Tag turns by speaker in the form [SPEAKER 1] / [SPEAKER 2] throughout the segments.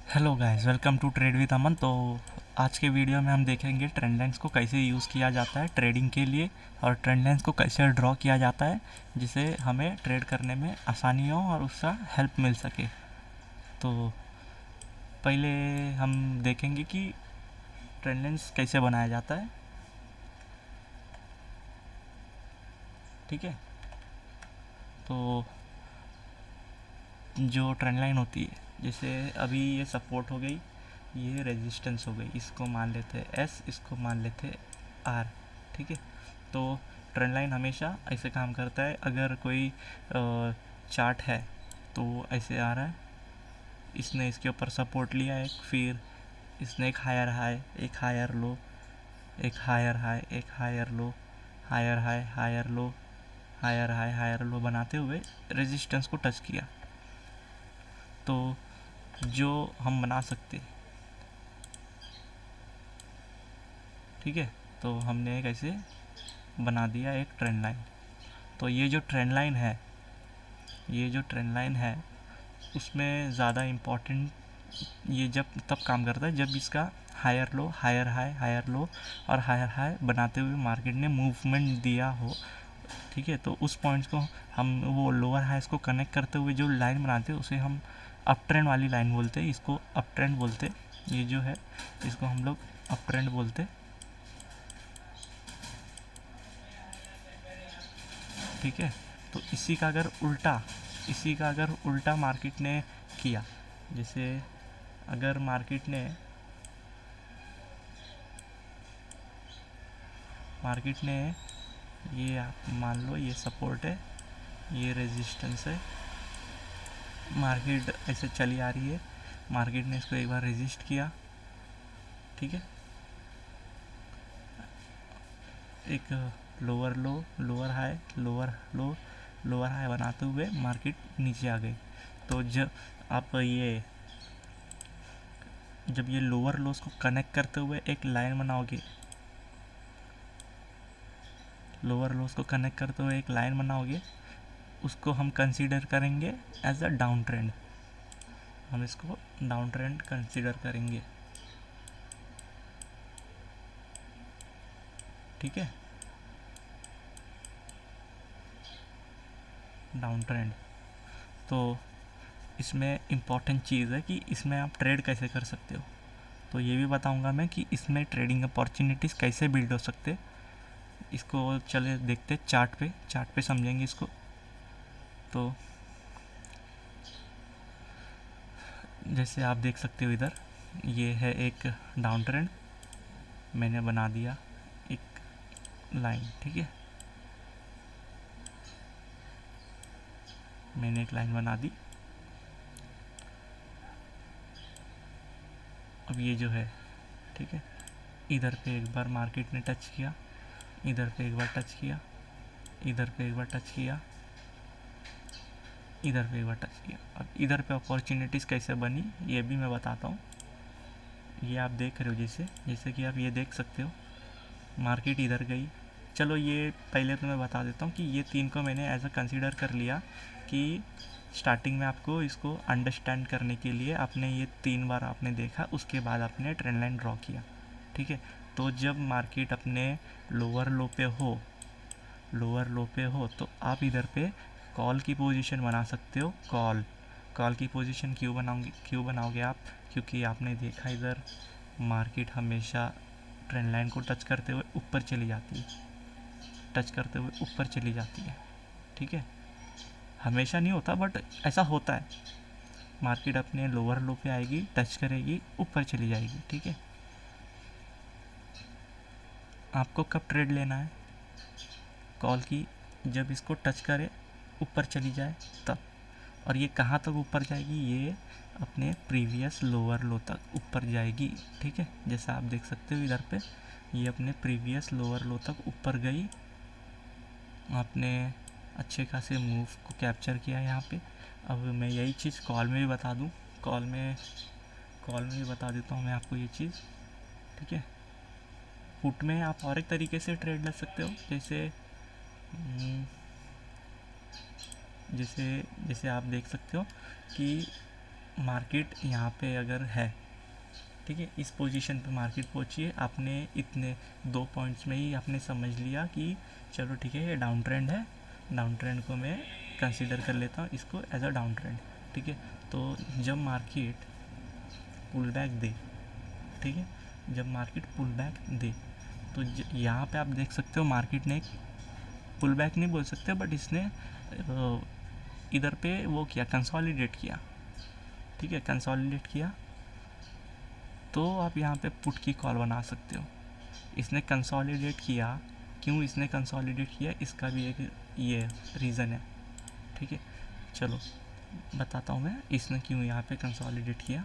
[SPEAKER 1] Hello guys, welcome to trade with Aman. तो आज के वीडियो में हम देखेंगे ट्रेंड लाइंस को कैसे यूज़ किया जाता है ट्रेडिंग के लिए, और ट्रेंड लाइंस को कैसे ड्रॉ किया जाता है जिससे हमें ट्रेड करने में आसानी हो और उसका हेल्प मिल सके। तो पहले हम देखेंगे कि ट्रेंड लाइंस कैसे बनाया जाता है। ठीक है, तो जो ट्रेंड लाइन होती है, जैसे अभी ये सपोर्ट हो गई, ये रेजिस्टेंस हो गई, इसको मान लेते हैं एस, इसको मान लेते हैं आर। ठीक है, तो ट्रेंड लाइन हमेशा ऐसे काम करता है। अगर कोई चार्ट है तो ऐसे आ रहा है, इसने इसके ऊपर सपोर्ट लिया एक, फिर इसने एक हायर हाई, एक हायर लो, एक हायर हाई, एक higher low, higher high, higher low, higher high, higher low बनाते हुए रेजिस्टेंस को टच किया। तो जो हम बना सकते, ठीक है, तो हमने एक ऐसे बना दिया एक ट्रेंड लाइन। तो ये जो ट्रेंड लाइन है, ये जो ट्रेंड लाइन है उसमें ज़्यादा इम्पोर्टेंट ये जब तब काम करता है जब इसका higher low, higher high, higher low और हायर हाई बनाते हुए मार्केट ने मूवमेंट दिया हो। ठीक है, तो उस पॉइंट्स को हम वो लोअर हाइस को कनेक्ट करते हुए जो लाइन बनाते हैं उसे हम अप ट्रेंड वाली लाइन बोलते हैं, इसको अप ट्रेंड बोलते हैं। ये जो है इसको हम लोग अप ट्रेंड बोलते हैं। ठीक है, तो इसी का अगर उल्टा मार्केट ने किया, जैसे अगर मार्केट ने ये आप मान लो ये सपोर्ट है, ये रेजिस्टेंस है, मार्केट ऐसे चली आ रही है, मार्केट ने इसको एक बार रेजिस्ट किया। ठीक है, एक लोअर लो, लोअर हाई, लोअर लो, लोअर हाई बनाते हुए मार्केट नीचे आ गई। तो जब ये लोअर लोस को कनेक्ट करते हुए एक लाइन बनाओगे, लोअर लोस को कनेक्ट करते हुए एक लाइन बनाओगे, उसको हम कंसीडर करेंगे एज अ डाउन ट्रेंड। हम इसको डाउन ट्रेंड कंसीडर करेंगे। ठीक है, डाउन ट्रेंड। तो इसमें इम्पॉर्टेंट चीज़ है कि इसमें आप ट्रेड कैसे कर सकते हो। तो ये भी बताऊंगा मैं कि इसमें ट्रेडिंग अपॉर्चुनिटीज़ कैसे बिल्ड हो सकते। इसको चले देखते चार्ट पे समझेंगे इसको। तो जैसे आप देख सकते हो इधर, ये है एक डाउन ट्रेंड, मैंने बना दिया एक लाइन। ठीक है, मैंने एक लाइन बना दी। अब ये जो है, ठीक है, इधर पे एक बार मार्केट ने टच किया, इधर पे एक बार टच किया, इधर पे एक बार टच किया, इधर पे एक बार टच किया। अब इधर पे अपॉर्चुनिटीज़ कैसे बनी ये भी मैं बताता हूँ। ये आप देख रहे हो, जैसे जैसे कि आप ये देख सकते हो, मार्केट इधर गई। चलो ये पहले तो मैं बता देता हूँ कि ये तीन को मैंने एज अ कंसीडर कर लिया कि स्टार्टिंग में आपको इसको अंडरस्टैंड करने के लिए आपने ये तीन बार आपने देखा, उसके बाद आपने ट्रेंड लाइन ड्रॉ किया। ठीक है, तो जब मार्केट अपने लोअर लो पे हो, तो आप इधर पे कॉल की पोजीशन बना सकते हो। कॉल की पोजीशन क्यों बनाओगे आप, क्योंकि आपने देखा इधर मार्केट हमेशा ट्रेंड लाइन को टच करते हुए ऊपर चली जाती है, टच करते हुए ऊपर चली जाती है। ठीक है, हमेशा नहीं होता बट ऐसा होता है। मार्केट अपने लोअर लो पे आएगी, टच करेगी, ऊपर चली जाएगी। ठीक है, आपको कब ट्रेड लेना है, कॉल की जब इसको टच करे, ऊपर चली जाए तब। और ये कहाँ तक ऊपर जाएगी, ये अपने प्रीवियस लोअर लो तक ऊपर जाएगी। ठीक है, जैसा आप देख सकते हो इधर पे, ये अपने प्रीवियस लोअर लो तक ऊपर गई। आपने अच्छे खासे मूव को कैप्चर किया यहाँ पे। अब मैं यही चीज़ कॉल में भी बता दूँ, कॉल में भी बता देता हूँ मैं आपको ये चीज़। ठीक है, पुट में आप और एक तरीके से ट्रेड ले सकते हो, जैसे जैसे आप देख सकते हो कि मार्केट यहाँ पे अगर है, ठीक है, इस पोजीशन पे मार्केट पहुंची है, आपने इतने 2 पॉइंट्स में ही आपने समझ लिया कि चलो ठीक है ये डाउन ट्रेंड है, डाउन ट्रेंड को मैं कंसीडर कर लेता हूँ इसको एज अ डाउन ट्रेंड, ठीक है। तो जब मार्केट पुल बैक दे, ठीक है, जब मार्केट पुल बैक दे तो यहाँ पे आप देख सकते हो मार्केट ने एक पुल बैक नहीं बोल सकते, बट इसने इधर पे वो किया, कंसोलिडेट किया, ठीक है, कंसोलिडेट किया। तो आप यहाँ पे पुट की कॉल बना सकते हो। इसने कंसोलिडेट किया, क्यों इसने कंसोलिडेट किया इसका भी एक ये रीज़न है, ठीक है। चलो बताता हूँ मैं इसने क्यों यहाँ पे कंसोलिडेट किया।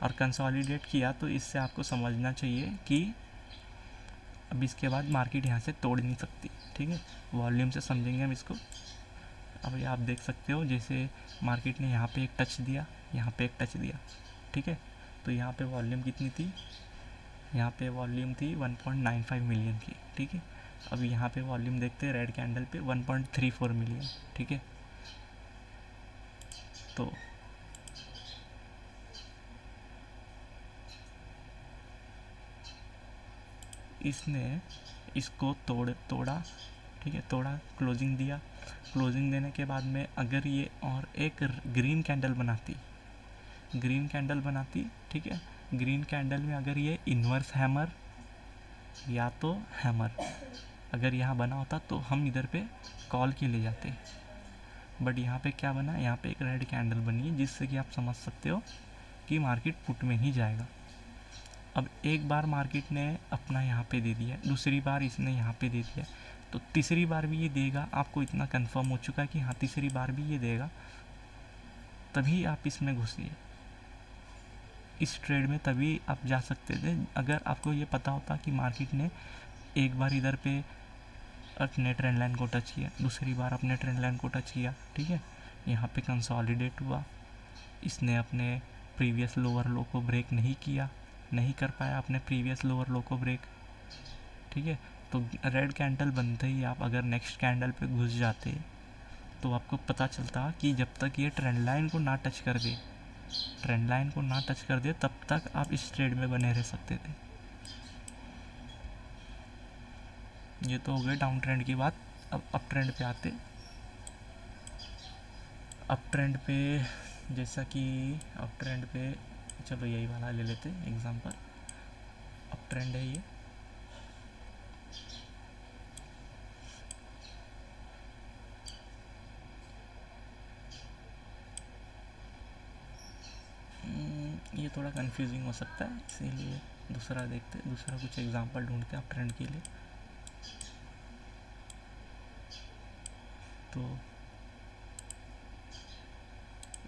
[SPEAKER 1] और कंसोलिडेट किया तो इससे आपको समझना चाहिए कि अब इसके बाद मार्केट यहाँ से तोड़ नहीं सकती, ठीक है। वॉल्यूम से समझेंगे हम इसको। अब ये आप देख सकते हो जैसे मार्केट ने यहाँ पे एक टच दिया, यहाँ पे एक टच दिया, ठीक है। तो यहाँ पे वॉल्यूम कितनी थी, यहाँ पे वॉल्यूम थी 1.95 मिलियन की, ठीक है। अब यहाँ पे वॉल्यूम देखते हैं रेड कैंडल पे 1.34 मिलियन, ठीक है। तो इसने इसको तोड़ा, ठीक है, तोड़ा, क्लोजिंग दिया। क्लोजिंग देने के बाद में अगर ये और एक ग्रीन कैंडल बनाती, ग्रीन कैंडल बनाती, ठीक है, ग्रीन कैंडल में अगर ये इन्वर्स हैमर या तो हैमर अगर यहाँ बना होता तो हम इधर पे कॉल के ले जाते, बट यहाँ पे क्या बना, यहाँ पे एक रेड कैंडल बनी है, जिससे कि आप समझ सकते हो कि मार्केट पुट में ही जाएगा। अब एक बार मार्केट ने अपना यहाँ पे दे दिया, दूसरी बार इसने यहाँ पे दे दिया, तो तीसरी बार भी ये देगा। आपको इतना कंफर्म हो चुका है कि हाँ तीसरी बार भी ये देगा, तभी आप इसमें घुसिए, इस ट्रेड में तभी आप जा सकते थे। अगर आपको ये पता होता कि मार्केट ने एक बार इधर पे अपने ट्रेंड लाइन को टच किया, दूसरी बार अपने ट्रेंड लाइन को टच किया, ठीक है, यहाँ पे कंसोलिडेट हुआ, इसने अपने प्रीवियस लोअर लो को ब्रेक नहीं किया, नहीं कर पाया अपने प्रीवियस लोअर लो को ब्रेक, ठीक है। तो रेड कैंडल बनते ही आप अगर नेक्स्ट कैंडल पे घुस जाते तो आपको पता चलता कि जब तक ये ट्रेंड लाइन को ना टच कर दे, ट्रेंड लाइन को ना टच कर दे, तब तक आप इस ट्रेड में बने रह सकते थे। ये तो हो गई डाउन ट्रेंड की बात। अब अप ट्रेंड पे आते, अप ट्रेंड पे जैसा कि अप ट्रेंड पे चलो यही वाला ले लेते एग्जांपल, अप ट्रेंड है ये, ये थोड़ा कंफ्यूजिंग हो सकता है, इसीलिए दूसरा देखते, दूसरा कुछ एग्जांपल ढूंढते अप ट्रेंड के लिए। तो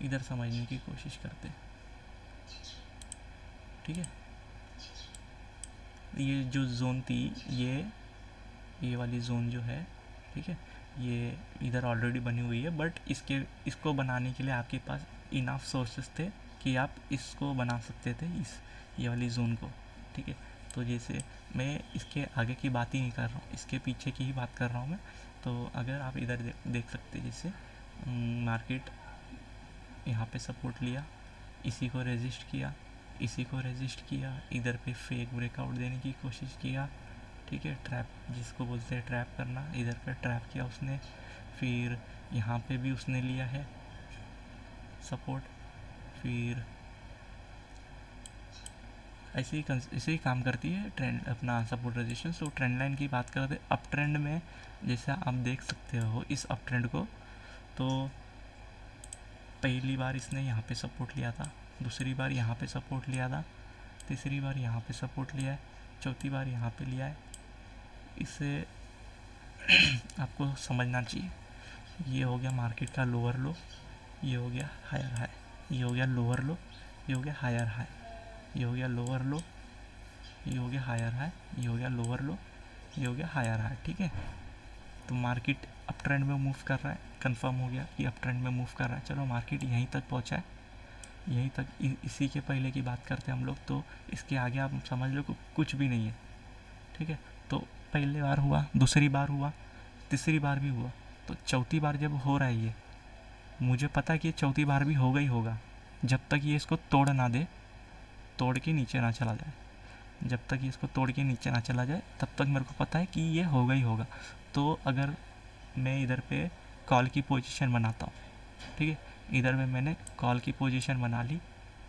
[SPEAKER 1] इधर समझने की कोशिश करते, ठीक है। ये जो जोन थी, ये वाली जोन जो है, ठीक है, ये इधर ऑलरेडी बनी हुई है, बट इसको बनाने के लिए आपके पास इनफ सोर्सेस थे कि आप इसको बना सकते थे, ये वाली जोन को, ठीक है। तो जैसे मैं इसके आगे की बात ही नहीं कर रहा हूँ, इसके पीछे की ही बात कर रहा हूँ मैं। तो अगर आप इधर देख सकते, जैसे मार्केट यहाँ पे सपोर्ट लिया, इसी को रेजिस्ट किया, इसी को रेजिस्ट किया, इधर पे फेक ब्रेकआउट देने की कोशिश किया, ठीक है, ट्रैप जिसको बोलते हैं ट्रैप करना, इधर पे ट्रैप किया उसने, फिर यहाँ पे भी उसने लिया है सपोर्ट, फिर ऐसे ही काम करती है ट्रेंड अपना सपोर्ट रेजिस्टेंस। तो ट्रेंड लाइन की बात करते अप ट्रेंड में, जैसे आप देख सकते हो इस अप ट्रेंड को, तो पहली बार इसने यहाँ पे सपोर्ट लिया था, दूसरी बार यहाँ पे सपोर्ट लिया था, तीसरी बार यहाँ पे सपोर्ट लिया है, चौथी बार यहाँ पे लिया है। इससे आपको समझना चाहिए, ये हो गया मार्केट का लोअर लो, ये हो गया हायर हाई, ये हो गया लोअर लो, ये हो गया हायर हाई, ये हो गया लोअर लो, ये हो गया हायर हाई, ये हो गया लोअर लो, ये हो गया हायर हाई, ठीक है। तो मार्केट अप ट्रेंड में मूव कर रहा है, कंफर्म हो गया कि अप ट्रेंड में मूव कर रहा है। चलो मार्केट यहीं तक पहुंचा है, यहीं तक, इसी के पहले की बात करते हैं हम लोग, तो इसके आगे आप समझ लो कुछ भी नहीं है, ठीक है। तो पहली बार हुआ, दूसरी बार हुआ, तीसरी बार भी हुआ, तो चौथी बार जब हो रहा है ये, मुझे पता है कि ये चौथी बार भी होगा ही होगा, जब तक ये इसको तोड़ ना दे, तोड़ के नीचे ना चला जाए। जब तक ये इसको तोड़ के नीचे ना चला जाए तब तक मेरे को पता है कि ये होगा ही होगा। तो अगर मैं इधर पे कॉल की पोजीशन बनाता हूँ, ठीक है, इधर पे मैंने कॉल की पोजीशन बना ली,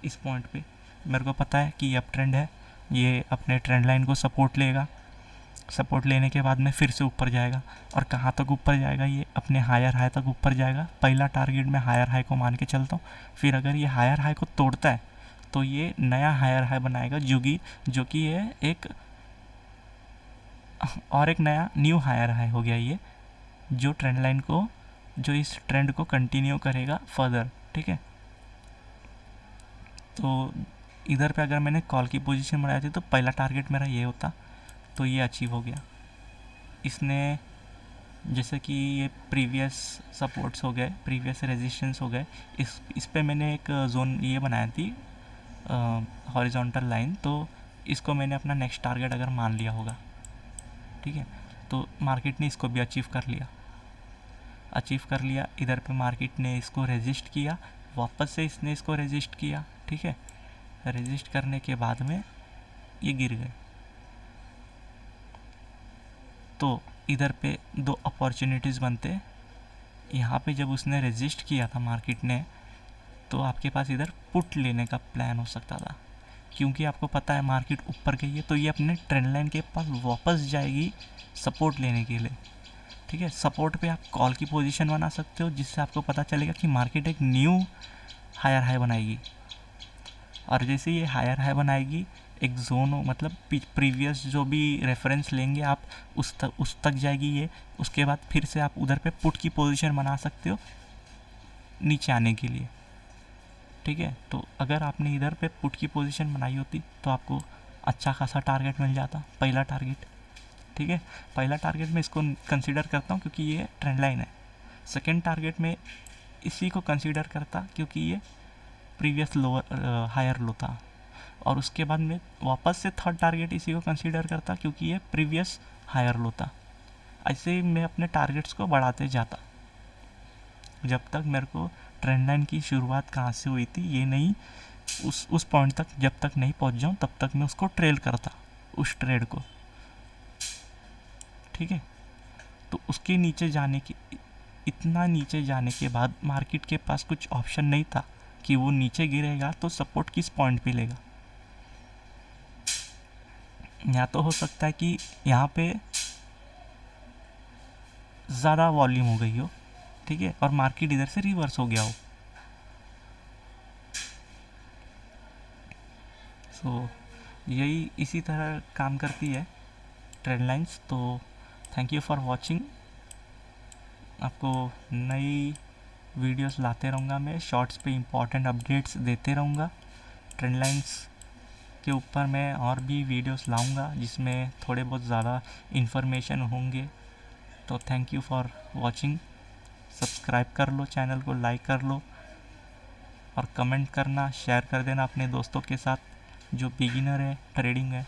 [SPEAKER 1] इस पॉइंट पे मेरे को पता है कि ये अप ट्रेंड है, ये अपने ट्रेंड लाइन को सपोर्ट लेगा, सपोर्ट लेने के बाद में फिर से ऊपर जाएगा। और कहाँ तक ऊपर जाएगा, ये अपने हायर हाई तक ऊपर जाएगा। पहला टारगेट मैं हायर हाई को मान के चलता हूँ। फिर अगर ये हायर हाई को तोड़ता है तो ये नया हायर हाई बनाएगा, जो कि ये एक और एक नया न्यू हायर हाई हो गया ये, जो ट्रेंड लाइन को, जो इस ट्रेंड को कंटिन्यू करेगा फर्दर, ठीक है। तो इधर पे अगर मैंने कॉल की पोजीशन बनाई थी तो पहला टारगेट मेरा ये होता, तो ये अचीव हो गया। इसने जैसे कि ये प्रीवियस सपोर्ट्स हो गए, प्रीवियस रेजिस्टेंस हो गए, इस पे मैंने एक जोन ये बनाया थी हॉरिजॉन्टल लाइन, तो इसको मैंने अपना नेक्स्ट टारगेट अगर मान लिया होगा, ठीक है। तो मार्केट ने इसको भी अचीव कर लिया। इधर पे मार्केट ने इसको रेजिस्ट किया, वापस से इसने इसको रेजिस्ट किया, ठीक है। रेजिस्ट करने के बाद में ये गिर गए। तो इधर पे दो अपॉर्चुनिटीज़ बनते। यहाँ पे जब उसने रेजिस्ट किया था मार्केट ने, तो आपके पास इधर पुट लेने का प्लान हो सकता था, क्योंकि आपको पता है मार्केट ऊपर गई है तो ये अपने ट्रेंड लाइन के पास वापस जाएगी सपोर्ट लेने के लिए, ठीक है। सपोर्ट पे आप कॉल की पोजीशन बना सकते हो, जिससे आपको पता चलेगा कि मार्केट एक न्यू हायर हाई बनाएगी। और जैसे ये हायर हाई बनाएगी, एक जोन हो, मतलब प्रीवियस जो भी रेफरेंस लेंगे आप उस तक जाएगी ये। उसके बाद फिर से आप उधर पे पुट की पोजीशन बना सकते हो नीचे आने के लिए, ठीक है। तो अगर आपने इधर पे पुट की पोजीशन बनाई होती तो आपको अच्छा खासा टारगेट मिल जाता, पहला टारगेट, ठीक है। पहला टारगेट मैं इसको कंसीडर करता हूँ क्योंकि ये ट्रेंड लाइन है। सेकेंड टारगेट में इसी को कंसीडर करता क्योंकि ये प्रीवियस लोअर हायर लो था। और उसके बाद में वापस से थर्ड टारगेट इसी को कंसीडर करता क्योंकि ये प्रीवियस हायर लो था। ऐसे ही मैं अपने टारगेट्स को बढ़ाते जाता जब तक मेरे को ट्रेंड लाइन की शुरुआत कहाँ से हुई थी ये नहीं, उस पॉइंट तक जब तक नहीं पहुँच जाऊँ तब तक मैं उसको ट्रेल करता, उस ट्रेड को, ठीक है। तो उसके नीचे जाने की, इतना नीचे जाने के बाद मार्केट के पास कुछ ऑप्शन नहीं था कि वो नीचे गिरेगा तो सपोर्ट किस पॉइंट पे लेगा। या तो हो सकता है कि यहाँ पे ज़्यादा वॉल्यूम हो गई हो, ठीक है, और मार्केट इधर से रिवर्स हो गया हो। सो यही इसी तरह काम करती है ट्रेंड लाइंस। तो थैंक यू फॉर वॉचिंग। आपको नई वीडियोस लाते रहूँगा मैं, शॉर्ट्स पे इम्पॉर्टेंट अपडेट्स देते रहूँगा। ट्रेंड लाइंस के ऊपर मैं और भी वीडियोस लाऊंगा जिसमें थोड़े बहुत ज़्यादा इन्फॉर्मेशन होंगे। तो thank you for watching. Subscribe कर लो, चैनल को लाइक कर लो और कमेंट करना, शेयर कर देना अपने दोस्तों के साथ जो बिगिनर है ट्रेडिंग है।